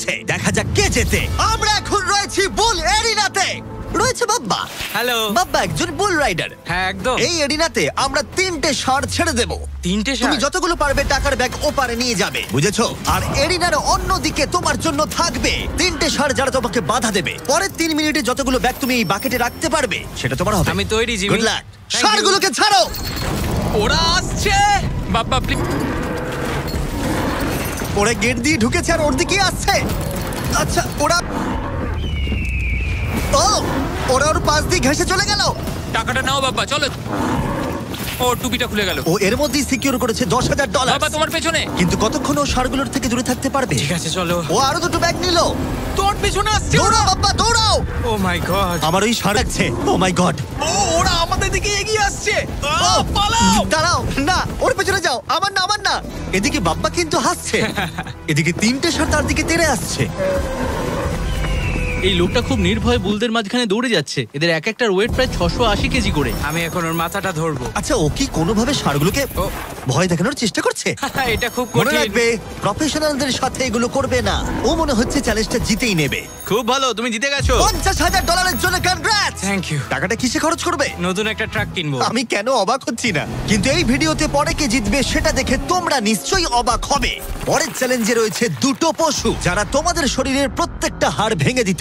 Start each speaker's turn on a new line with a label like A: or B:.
A: চলেছে। দেখা যাক কে জেতে। আমরা এখন রয়েছি বুল এরিনাতে। রয়েছে বাব্বা।
B: হ্যালো।
A: বাব্বা একজন বুল রাইডার।
B: হ্যাঁ একদম।
A: এই এরিনাতে আমরা 3টে ষাঁড় ছেড়ে দেব।
B: 3টে
A: তুমি
B: ষাঁড়?
A: যতগুলো পারবে টাকার ব্যাগ ওপারে নিয়ে যাবে, বুঝেছো? আর এরিনার অন্যদিকে তোমার জন্য থাকবে 3টে ষাঁড় যারা তোমাকে বাধা দেবে। পরের 3 মিনিটে যতগুলো ব্যাগ তুমি এই বাকেটে রাখতে পারবে সেটা তোমার হবে।
B: আমি তৈরি, Jimmy.
A: Good luck.
B: Thank you.
A: ষাঁড়গুলোকে ছাড়ো।
B: ওরা আসছে। বাবা প্লিজ।
A: ওরা গেট দিয়ে ঢুকেছে আর ওর দিকেই আসছে। আচ্ছা ওরা ওর পাশ দিয়ে ঘেঁষে চলে গেল।
B: টাকাটা নাও বাবা, চলো। ও টুপিটা খুলে গেল।
A: ও এর মধ্যেই সিকিউর করেছে $10,000।
B: বাবা তোমার পেছনে।
A: কিন্তু কতক্ষণ ও ষাঁড়গুলোর থেকে দূরে থাকতে পারবে?
B: ঠিক আছে চলো।
A: ও আরো 2টো ব্যাগ নিল।
B: তোর পেছনে আসছে।
A: দৌড়াও বাবা দৌড়াও।
B: ও মাই গড।
A: আমার ওই ষাঁড় লাগছে। ও মাই গড।
B: ওরা আমাদের দিকে এগিয়ে আসছে। পালাও।
A: দাঁড়াও না, ওর পেছনে যাও। আমার না। এদিকে বাব্বা কিন্তু হাসছে। এদিকে 3টে ষাঁড় তার দিকে তেড়ে আসছে।
C: এই লোকটা খুব নির্ভয়ে বুলদের মাঝখানে দৌড়ে যাচ্ছে। এদের এক একটার ওয়েট প্রায় 680 কেজি করে।
B: আমি এখন ওর মাথাটা ধরবো।
A: আচ্ছা ও কি কোনোভাবে ষাঁড়গুলোকে
B: ও।
A: ভয় দেখানোর চেষ্টা করছে?
B: এটা খুব
A: মনে
B: কঠিন।
A: রাখবে প্রফেশনালদের সাথে এগুলো করবে না। ও মনে হচ্ছে চ্যালেঞ্জটা জিতেই নেবে।
C: খুব ভালো, তুমি জিতে গেছো।
A: $50,000 জন্য কনগ্রাটস।
B: Thank you.
A: টাকাটা কিসে খরচ করবে?
B: নতুন একটা ট্রাক কিনবো।
A: আমি কেন অবাক হচ্ছি না, কিন্তু এই ভিডিওতে পরে কে জিতবে সেটা দেখে তোমরা নিশ্চয়ই অবাক হবে। পরের চ্যালেঞ্জে রয়েছে 2টো পশু যারা তোমাদের শরীরের প্রত্যেকটা হাড় ভেঙে দিতে